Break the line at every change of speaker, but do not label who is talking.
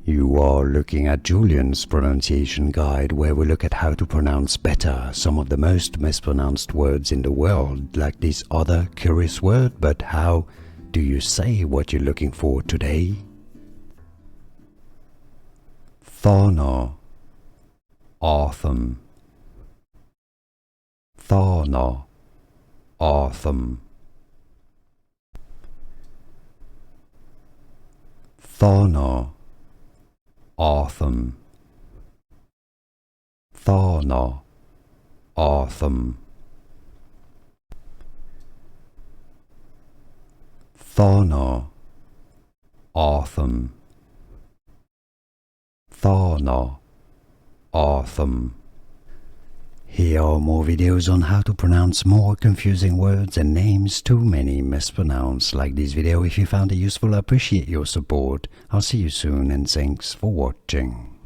You are looking at Julian's pronunciation guide, where we look at how to pronounce better some of the most mispronounced words in the world, like this other curious word. But how do you say what you're looking for today? Thana, Artham. Thana, Artham. Thana, Artham. Thana, Artham. Thana, Artham. Thana, Artham. Here are more videos on how to pronounce more confusing words and names too many mispronounced. Like this video if you found it useful. I appreciate your support. I'll see you soon and thanks for watching.